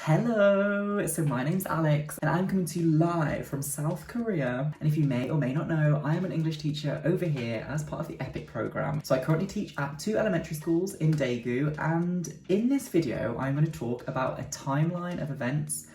Hello! So my name's Alex and I'm coming to you live from South Korea. And if you may or may not know, I am an English teacher over here as part of the EPIK program. So I currently teach at 2 elementary schools in Daegu, and in this video I'm going to talk about a timeline of events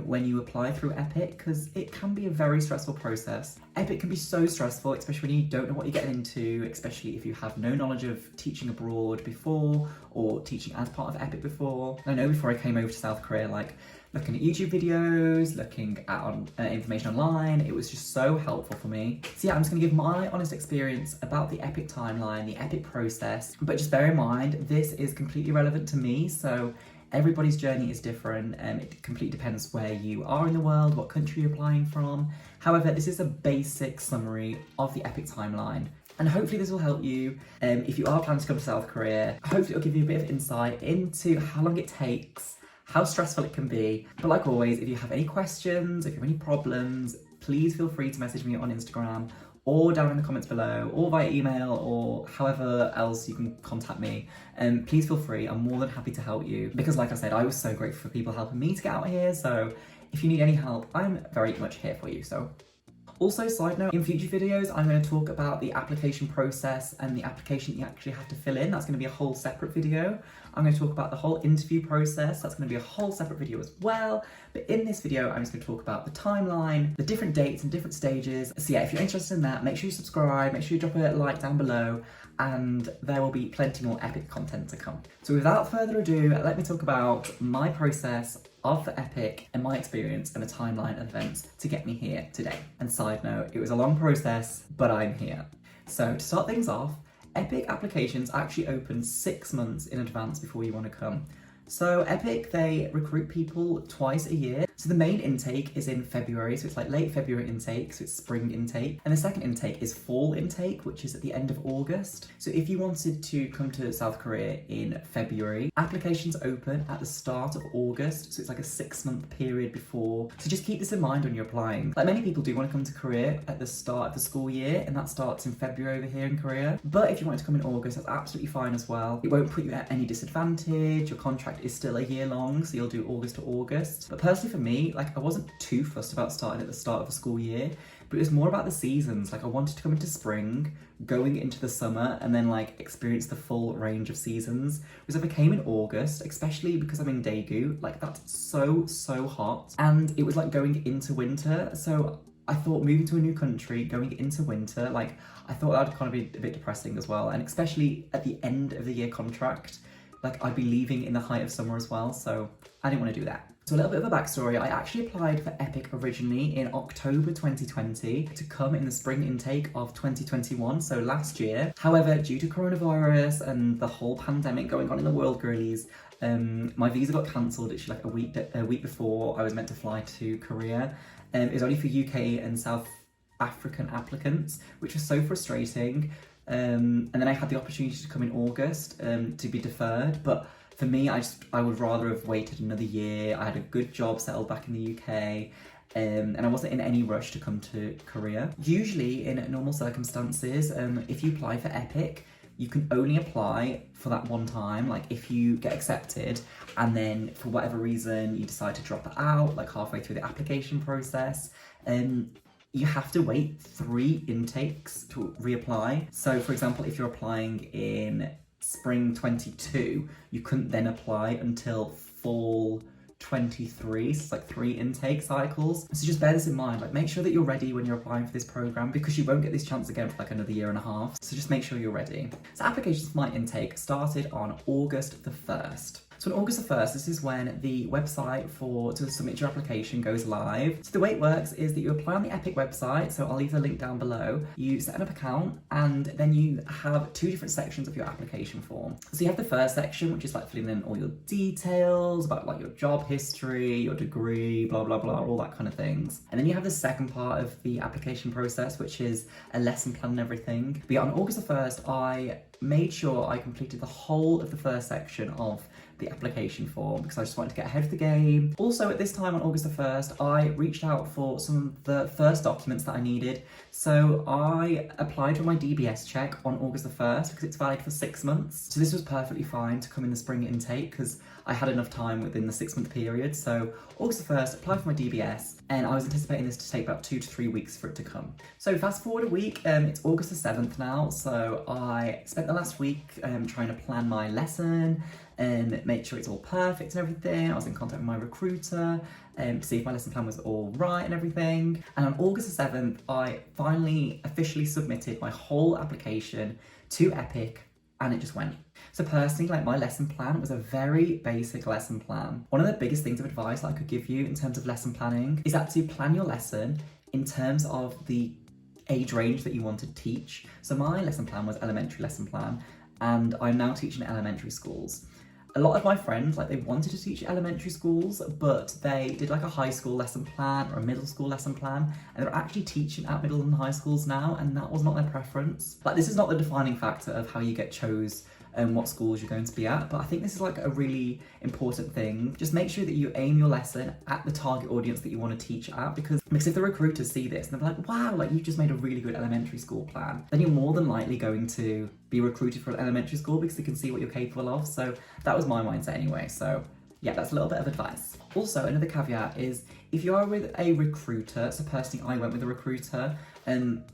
when you apply through EPIK, because it can be a very stressful process. EPIK can be so stressful, especially when you don't know what you're getting into, especially if you have no knowledge of teaching abroad before or teaching as part of EPIK before. And I know before I came over to South Korea, like looking at YouTube videos, looking at information online, it was just so helpful for me. So yeah, I'm just gonna give my honest experience about the EPIK timeline, the EPIK process, but just bear in mind, this is completely relevant to me, so everybody's journey is different and it completely depends where you are in the world, what country you're applying from. However, this is a basic summary of the EPIK timeline. And hopefully this will help you if you are planning to come to South Korea. Hopefully it'll give you a bit of insight into how long it takes, how stressful it can be. But like always, if you have any questions, if you have any problems, please feel free to message me on Instagram or down in the comments below, or via email, or however else you can contact me. Please feel free, I'm more than happy to help you. Because like I said, I was so grateful for people helping me to get out here, so if you need any help, I'm very much here for you. So. Also, side note, in future videos, I'm going to talk about the application process and the application that you actually have to fill in. That's going to be a whole separate video. I'm going to talk about the whole interview process. That's going to be a whole separate video as well. But in this video, I'm just going to talk about the timeline, the different dates and different stages. So yeah, if you're interested in that, make sure you subscribe, make sure you drop a like down below, and there will be plenty more EPIK content to come. So without further ado, let me talk about my process of the EPIK and my experience and a timeline of events to get me here today. And side note, it was a long process, but I'm here. So to start things off, EPIK applications actually open 6 months in advance before you want to come. So EPIK, they recruit people twice a year. So the main intake is in February, so it's like late February intake, so it's spring intake. And the second intake is fall intake, which is at the end of August. So if you wanted to come to South Korea in February, applications open at the start of August, so it's like a 6-month period before. So just keep this in mind when you're applying. Like many people do want to come to Korea at the start of the school year, and that starts in February over here in Korea. But if you wanted to come in August, that's absolutely fine as well. It won't put you at any disadvantage. Your contract is still a year long, so you'll do August to August. But personally for me, like I wasn't too fussed about starting at the start of the school year, but it was more about the seasons. Like I wanted to come into spring, going into the summer, and then like experience the full range of seasons. Whereas if I came in August, especially because I'm in Daegu, like that's so hot, and it was like going into winter. So I thought moving to a new country, going into winter, like I thought that would kind of be a bit depressing as well. And especially at the end of the year contract, like I'd be leaving in the height of summer as well, so I didn't want to do that. So a little bit of a backstory, I actually applied for EPIK originally in October 2020 to come in the spring intake of 2021, so last year. However, due to coronavirus and the whole pandemic going on in the world, girlies, my visa got cancelled literally like a week before I was meant to fly to Korea. It was only for UK and South African applicants, which was so frustrating. And then I had the opportunity to come in August to be deferred, but for me, I would rather have waited another year. I had a good job settled back in the UK, and I wasn't in any rush to come to Korea. Usually, in normal circumstances, if you apply for EPIK, you can only apply for that one time. Like if you get accepted and then for whatever reason you decide to drop it out, like halfway through the application process, you have to wait 3 intakes to reapply. So for example, if you're applying in spring 22, you couldn't then apply until fall 23, so it's like 3 intake cycles. So just bear this in mind, like make sure that you're ready when you're applying for this program, because you won't get this chance again for like another year and a half. So just make sure you're ready. So applications for my intake started on August the 1st. So on August the 1st, this is when the website to submit your application goes live. So the way it works is that you apply on the EPIK website, so I'll leave the link down below. You set up an account, and then you have 2 different sections of your application form. So you have the first section, which is like filling in all your details about like your job history, your degree, blah, blah, blah, all that kind of things. And then you have the second part of the application process, which is a lesson plan and everything. But yeah, on August the 1st, I made sure I completed the whole of the first section of the application form because I just wanted to get ahead of the game. Also, at this time on August the 1st, I reached out for some of the first documents that I needed. So I applied for my DBS check on August the 1st because it's valid for 6 months. So this was perfectly fine to come in the spring intake because I had enough time within the 6-month period. So August the 1st, applied for my DBS, and I was anticipating this to take about 2 to 3 weeks for it to come. So fast forward a week, it's August the 7th now. So I spent the last week trying to plan my lesson and make sure it's all perfect and everything. I was in contact with my recruiter to see if my lesson plan was all right and everything. And on August the 7th, I finally officially submitted my whole application to EPIK, and it just went. So personally, like, my lesson plan was a very basic lesson plan. One of the biggest things of advice I could give you in terms of lesson planning is that to plan your lesson in terms of the age range that you want to teach. So my lesson plan was elementary lesson plan, and I'm now teaching at elementary schools. A lot of my friends, like, they wanted to teach elementary schools, but they did like a high school lesson plan or a middle school lesson plan, and they're actually teaching at middle and high schools now, and that was not their preference. Like, this is not the defining factor of how you get chose and what schools you're going to be at, but I think this is like a really important thing. Just make sure that you aim your lesson at the target audience that you want to teach at, because if the recruiters see this and they're like, wow, like, you just made a really good elementary school plan, then you're more than likely going to be recruited for an elementary school because they can see what you're capable of. So that was my mindset anyway. So yeah, that's a little bit of advice. Also, another caveat is if you are with a recruiter, so personally I went with a recruiter,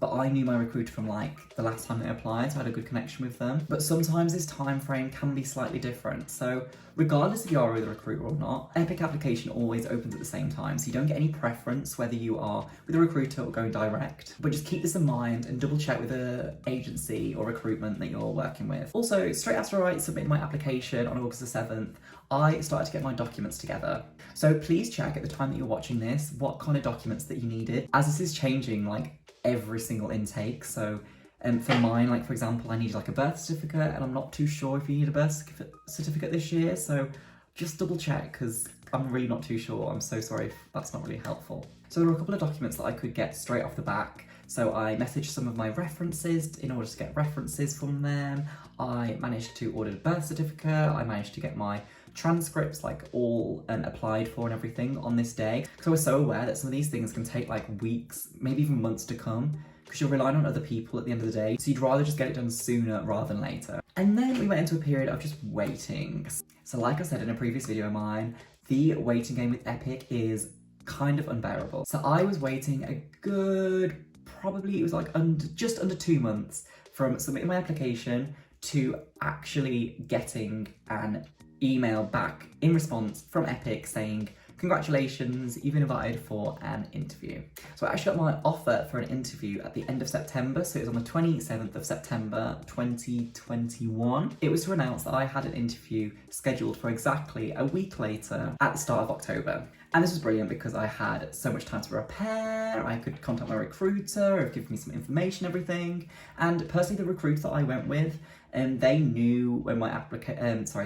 but I knew my recruiter from like the last time they applied, so I had a good connection with them. But sometimes this time frame can be slightly different. So regardless if you are with a recruiter or not, EPIK application always opens at the same time, so you don't get any preference whether you are with a recruiter or going direct. But just keep this in mind and double check with the agency or recruitment that you're working with. Also, straight after I submitted my application on August the 7th, I started to get my documents together. So please check at the time that you're watching this what kind of documents that you needed, as this is changing like every single intake. So for mine, like, for example, I needed like a birth certificate, and I'm not too sure if you need a birth certificate this year, so just double check because I'm really not too sure. I'm so sorry if that's not really helpful. So there were a couple of documents that I could get straight off the back. So I messaged some of my references in order to get references from them. I managed to order a birth certificate. I managed to get my transcripts like all applied for and everything on this day, because I was so aware that some of these things can take like weeks, maybe even months to come, because you're relying on other people at the end of the day, so you'd rather just get it done sooner rather than later. And then we went into a period of just waiting. So like I said in a previous video of mine, the waiting game with EPIK is kind of unbearable. So I was waiting a good, probably it was like just under 2 months from submitting my application to actually getting an email back in response from EPIK saying, congratulations, you've been invited for an interview. So I actually got my offer for an interview at the end of September, so it was on the 27th of September 2021. It was to announce that I had an interview scheduled for exactly a week later at the start of October. And this was brilliant because I had so much time to prepare, I could contact my recruiter, give me some information, everything. And personally, the recruiter that I went with, they knew when my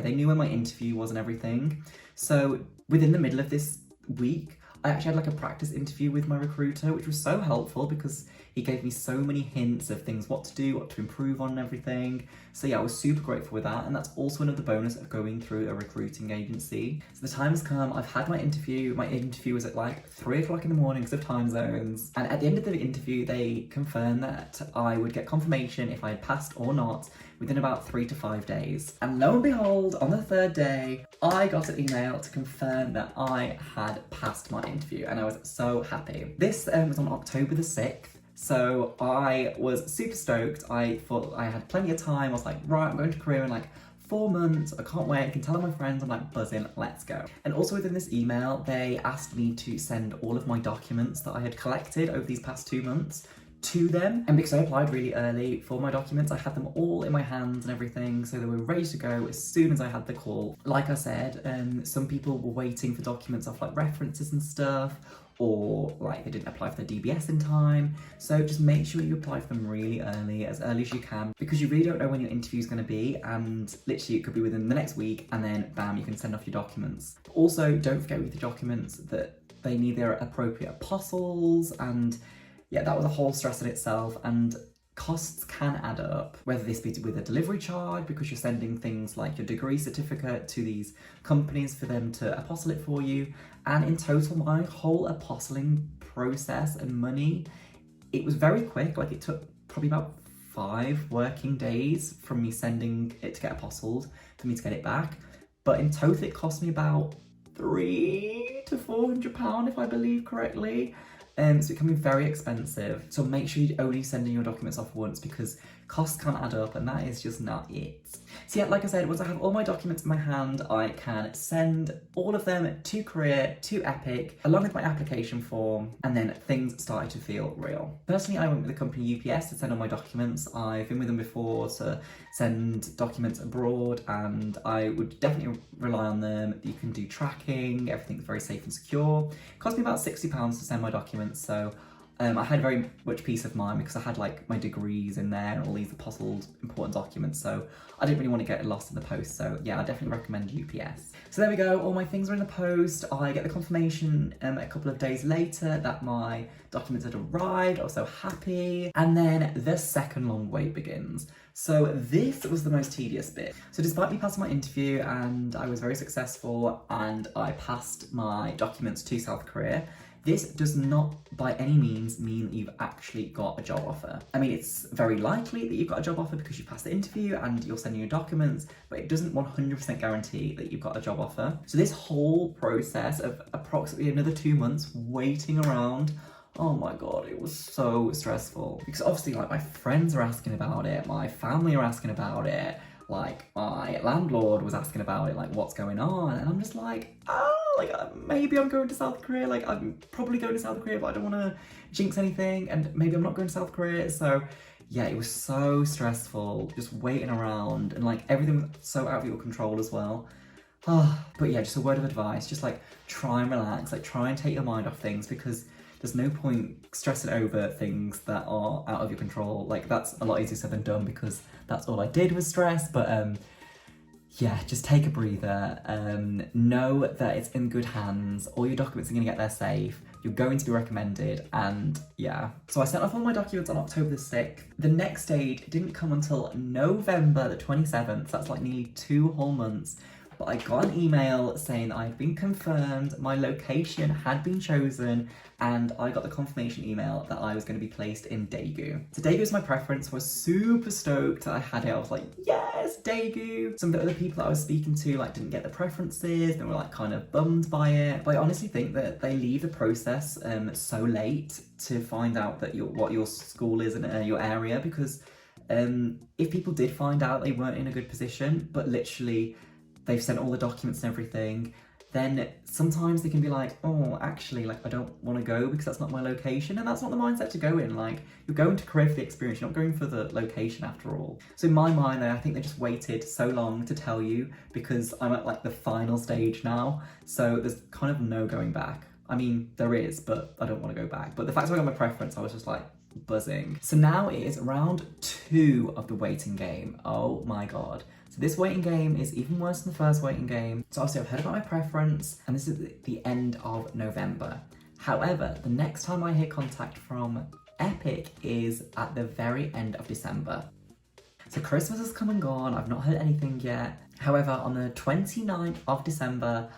they knew when my interview was and everything. So within the middle of this week, I actually had like a practice interview with my recruiter, which was so helpful because he gave me so many hints of things, what to do, what to improve on and everything. So yeah, I was super grateful with that. And that's also another bonus of going through a recruiting agency. So the time has come, I've had my interview. My interview was at like 3 o'clock in the morning because of time zones. And at the end of the interview, they confirmed that I would get confirmation if I had passed or not within about 3 to 5 days. And lo and behold, on the 3rd day, I got an email to confirm that I had passed my interview, and I was so happy. This was on October the 6th. So I was super stoked. I thought I had plenty of time. I was like, right, I'm going to Korea in like 4 months. I can't wait. I can tell all my friends. I'm like buzzing. Let's go. And also within this email, they asked me to send all of my documents that I had collected over these past 2 months to them. And because I applied really early for my documents, I had them all in my hands and everything, so they were ready to go as soon as I had the call. Like I said, some people were waiting for documents off like references and stuff, or like they didn't apply for their DBS in time. So just make sure you apply for them really early, as you can, because you really don't know when your interview is going to be, and literally it could be within the next week, and then bam, you can send off your documents. Also, don't forget with the documents that they need their appropriate apostles, and yeah, that was a whole stress in itself. And costs can add up, whether this be with a delivery charge because you're sending things like your degree certificate to these companies for them to apostle it for you. And in total, my whole apostling process and money, it was very quick. Like, it took probably about 5 working days from me sending it to get apostled for me to get it back. But in total, it cost me about £300 to £400 if I believe correctly. So it can be very expensive. So make sure you're only sending your documents off once, because costs can't add up, and that is just not it. So yeah, like I said, once I have all my documents in my hand, I can send all of them to Korea, to EPIK, along with my application form, and then things started to feel real. Personally, I went with the company UPS to send all my documents. I've been with them before to send documents abroad, and I would definitely rely on them. You can do tracking, everything's very safe and secure. It cost me about £60 to send my documents, so I had very much peace of mind because I had like my degrees in there and all these apostled important documents, so I didn't really want to get lost in the post. So yeah, I definitely recommend UPS. So there we go, all my things are in the post. I get the confirmation a couple of days later that my documents had arrived. I was so happy. And then the second long wait begins. So this was the most tedious bit. So despite me passing my interview and I was very successful and I passed my documents to South Korea, this does not by any means mean that you've actually got a job offer. I mean, it's very likely that you've got a job offer because you passed the interview and you're sending your documents, but it doesn't 100% guarantee that you've got a job offer. So this whole process of approximately another 2 months waiting around, oh my God, it was so stressful. Because obviously, like, my friends are asking about it, my family are asking about it, like my landlord was asking about it, like what's going on, and I'm just like, maybe I'm going to South Korea, like I'm probably going to South Korea, but I don't want to jinx anything, and maybe I'm not going to South Korea. So yeah, it was so stressful, just waiting around, and like everything was so out of your control as well. But yeah, just a word of advice, just like try and relax, like try and take your mind off things, because there's no point stressing over things that are out of your control. Like, that's a lot easier said than done, because that's all I did was stress. But yeah, just take a breather. Know that it's in good hands. All your documents are gonna get there safe. You're going to be recommended, and yeah. So I sent off all my documents on October the 6th. The next stage didn't come until November the 27th. So that's like nearly 2 whole months. But I got an email saying that I'd been confirmed, my location had been chosen, and I got the confirmation email that I was going to be placed in Daegu. So Daegu is my preference, so I was super stoked that I had it. I was like, yes, Daegu! Some of the other people that I was speaking to like didn't get the preferences, they were like kind of bummed by it. But I honestly think that they leave the process so late to find out that what your school is in your area, because if people did find out they weren't in a good position, but literally they've sent all the documents and everything, then sometimes they can be like, oh, actually, like, I don't want to go because that's not my location. And that's not the mindset to go in. Like, you're going to Korea for the experience, you're not going for the location after all. So in my mind, I think they just waited so long to tell you, because I'm at like the final stage now. So there's kind of no going back. I mean, there is, but I don't want to go back. But the fact that I got my preference, I was just like buzzing. So now it is round 2 of the waiting game. Oh my God. So this waiting game is even worse than the first waiting game. So obviously I've heard about my preference, and this is the end of November. However, the next time I hear contact from EPIK is at the very end of December. So Christmas has come and gone, I've not heard anything yet. However, on the 29th of December,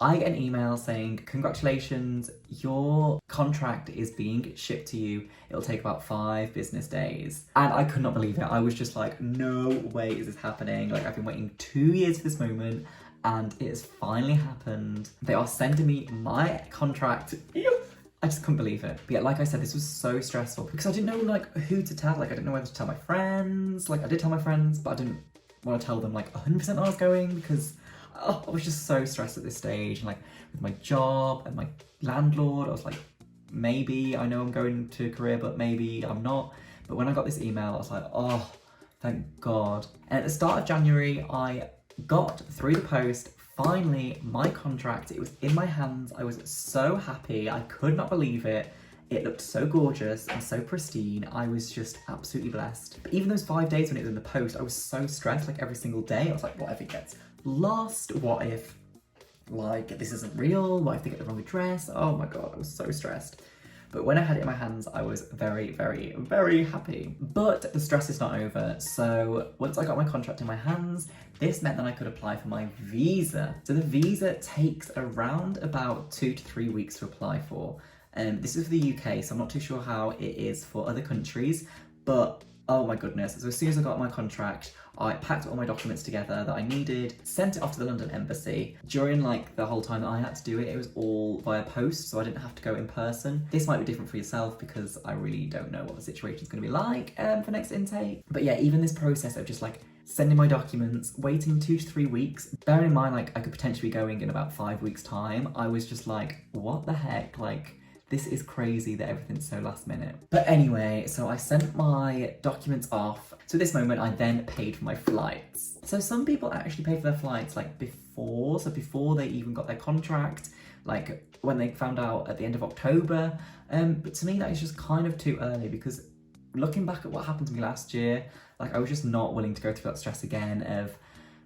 I get an email saying, congratulations, your contract is being shipped to you. It'll take about 5 business days. And I could not believe it. I was just like, no way is this happening. Like, I've been waiting 2 years for this moment, and it has finally happened. They are sending me my contract. I just couldn't believe it. But yeah, like I said, this was so stressful because I didn't know like who to tell. Like, I didn't know whether to tell my friends. Like, I did tell my friends, but I didn't want to tell them like 100% that I was going, because I was just so stressed at this stage. And like with my job and my landlord, I was like, maybe I know I'm going to Korea, but maybe I'm not. But when I got this email, I was like, oh, thank God. And at the start of January, I got through the post, finally, my contract. It was in my hands. I was so happy. I could not believe it. It looked so gorgeous and so pristine. I was just absolutely blessed. But even those 5 days when it was in the post, I was so stressed, like every single day. I was like, what if it gets lost? What if like this isn't real? What if they get the wrong address? Oh my God, I was so stressed. But when I had it in my hands, I was very, very, very happy. But the stress is not over. So once I got my contract in my hands, this meant that I could apply for my visa. So the visa takes around about 2 to 3 weeks to apply for. This is for the UK, so I'm not too sure how it is for other countries, but oh my goodness. So as soon as I got my contract, I packed all my documents together that I needed, sent it off to the London embassy. During like the whole time that I had to do it, it was all via post, so I didn't have to go in person. This might be different for yourself because I really don't know what the situation is going to be like for next intake. But yeah, even this process of just like sending my documents, waiting 2 to 3 weeks, bearing in mind like I could potentially be going in about 5 weeks time, I was just like, what the heck? Like, this is crazy that everything's so last minute. But anyway, so I sent my documents off. So at this moment, I then paid for my flights. So some people actually pay for their flights like before they even got their contract, like when they found out at the end of October. But to me, that is just kind of too early because looking back at what happened to me last year, like I was just not willing to go through that stress again of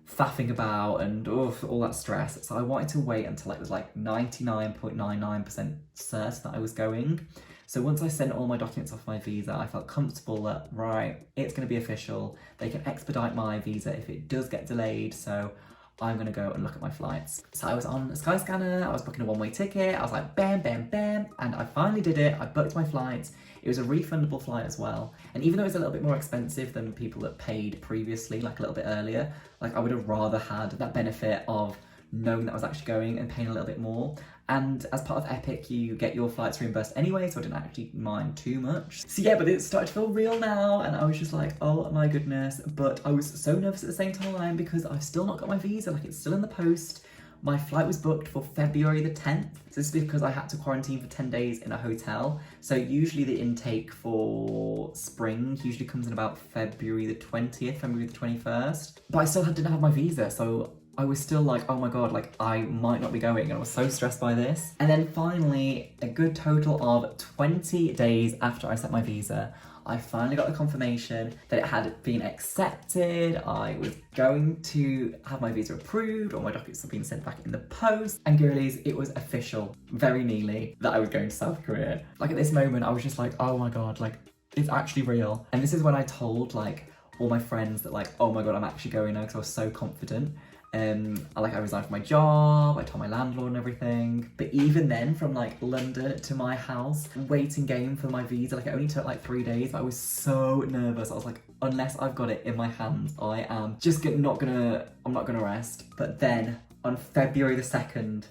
faffing about and all that stress. So I wanted to wait until it was like 99.99% certain that I was going. So once I sent all my documents off my visa, I felt comfortable that, right, it's going to be official. They can expedite my visa if it does get delayed. So I'm going to go and look at my flights. So I was on Skyscanner, I was booking a one-way ticket. I was like, bam, bam, bam. And I finally did it. I booked my flights. It was a refundable flight as well. And even though it was a little bit more expensive than people that paid previously, like a little bit earlier, like I would have rather had that benefit of knowing that I was actually going and paying a little bit more. And as part of EPIK, you get your flights reimbursed anyway, so I didn't actually mind too much. So yeah, but it started to feel real now, and I was just like, oh my goodness. But I was so nervous at the same time because I've still not got my visa, like it's still in the post. My flight was booked for February the 10th. So this is because I had to quarantine for 10 days in a hotel. So usually the intake for spring usually comes in about February the 20th, February the 21st. But I still didn't have my visa, so I was still like, oh my god, like I might not be going, and I was so stressed by this. And then finally, a good total of 20 days after I set my visa, I finally got the confirmation that it had been accepted. I was going to have my visa approved, or my documents have been sent back in the post. And girlies, it was official, very nearly, that I was going to South Korea. Like at this moment, I was just like, oh my god, like it's actually real. And this is when I told like all my friends that like, oh my god, I'm actually going now, because I was so confident. I resigned from my job, I told my landlord and everything. But even then, from like London to my house, waiting game for my visa, like it only took like 3 days. I was so nervous. I was like, unless I've got it in my hands, I am just I'm not gonna rest. But then on February the 2nd,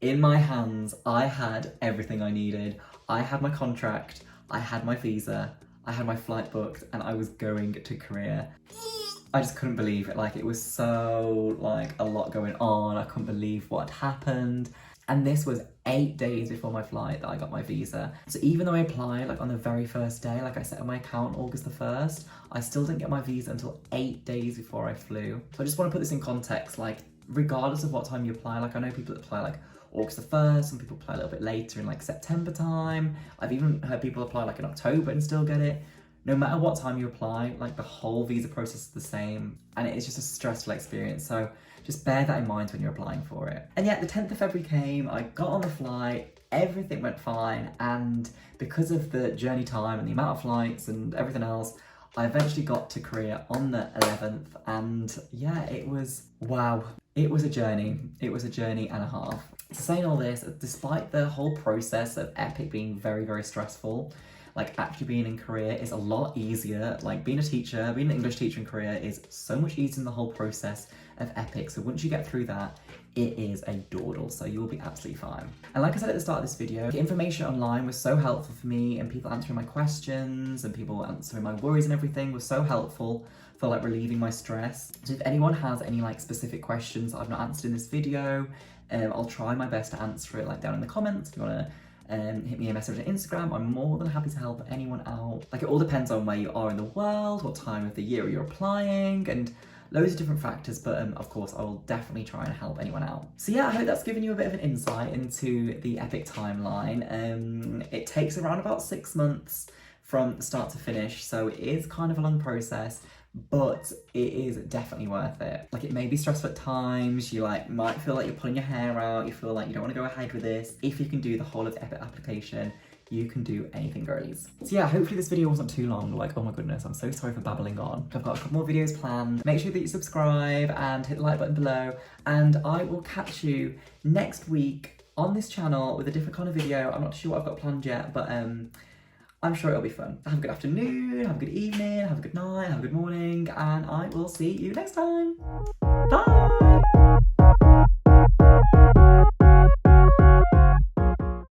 in my hands, I had everything I needed. I had my contract, I had my visa, I had my flight booked, and I was going to Korea. I just couldn't believe it. Like, it was so, like, a lot going on. I couldn't believe what had happened. And this was 8 days before my flight that I got my visa. So even though I applied, like, on the very first day, like I set up my account August the 1st, I still didn't get my visa until 8 days before I flew. So I just want to put this in context, like, regardless of what time you apply, like, I know people that apply, like, August the 1st, some people apply a little bit later in, like, September time. I've even heard people apply, like, in October and still get it. No matter what time you apply, like the whole visa process is the same, and it is just a stressful experience. So just bear that in mind when you're applying for it. And yet the 10th of February came, I got on the flight, everything went fine, and because of the journey time and the amount of flights and everything else, I eventually got to Korea on the 11th, and yeah, it was, wow. It was a journey. It was a journey and a half. So saying all this, despite the whole process of EPIK being very, very stressful, like actually being in Korea is a lot easier. Like being an English teacher in Korea is so much easier than the whole process of EPIK. So once you get through that, it is a dawdle, so you'll be absolutely fine. And like I said at the start of this video, the information online was so helpful for me, and people answering my questions and people answering my worries and everything was so helpful for like relieving my stress. So if anyone has any like specific questions I've not answered in this video, I'll try my best to answer it like down in the comments. If you want to hit me a message on Instagram, I'm more than happy to help anyone out. Like it all depends on where you are in the world, what time of the year you're applying, and loads of different factors, but of course I will definitely try and help anyone out. So yeah, I hope that's given you a bit of an insight into the EPIK timeline. It takes around about 6 months from the start to finish, so it is kind of a long process, but it is definitely worth it. Like it may be stressful at times, you like might feel like you're pulling your hair out, you feel like you don't want to go ahead with this. If you can do the whole of the EPIK application, you can do anything, girlies. So yeah, hopefully this video wasn't too long. Like, oh my goodness, I'm so sorry for babbling on. I've got a couple more videos planned. Make sure that you subscribe and hit the like button below, and I will catch you next week on this channel with a different kind of video. I'm not sure what I've got planned yet, but I'm sure it'll be fun. Have a good afternoon, have a good evening, have a good night, have a good morning, and I will see you next time.